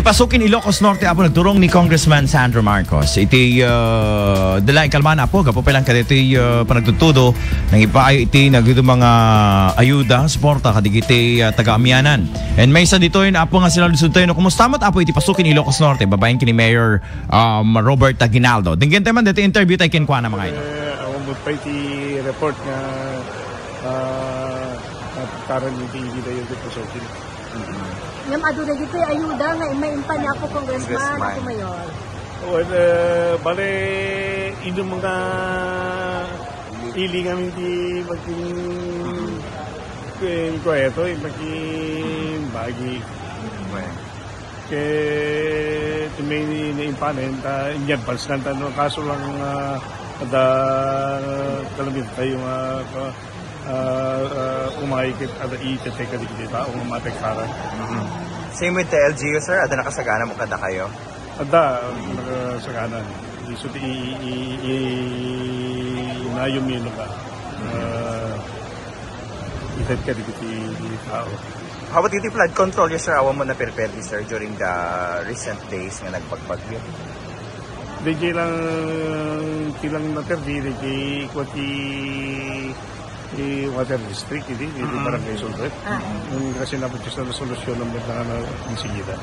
Iti pasukin Ilocos Norte apo nagturong ni Congressman Sandro Marcos. Iti dalaing kalmana po gapo pelang kaditi panagtutudo nang ipaayo iti nagito mga ayuda, suporta kadigiti taga-amyanan. And may isa dito yun apo nga sila lusod tayo no kumusta mo't apo iti pasukin Ilocos Norte babayin kini Mayor Robert Aguinaldo. Dinggan tayo man dito interview tayo kinkwa na mga ito. Awang mo pa iti report nga karan iti dayo iti pasukin. Yung aduna dito yung ayuda nga maimpa niya ako congressman ako mayor. Well, bale ino mga ilingan hindi maging ito bagi kaya may naimpanin in advance lang tanong kaso lang ada kalamit tayo umayikit ada i-check dito o matek para. Same with the LGU, sir? Ada nakasagana mo kada kayo? Ada nakasagana. So inayom yun ka. Itet ka dito tao. How about the flood control, yes, sir? Awan mo na prepare sir during the recent days nga nagpagbagyo? Di kilang naterdi, di kwati water district, di barangay Sulbet. Kasi napagkis na solusyon ng mga insigida.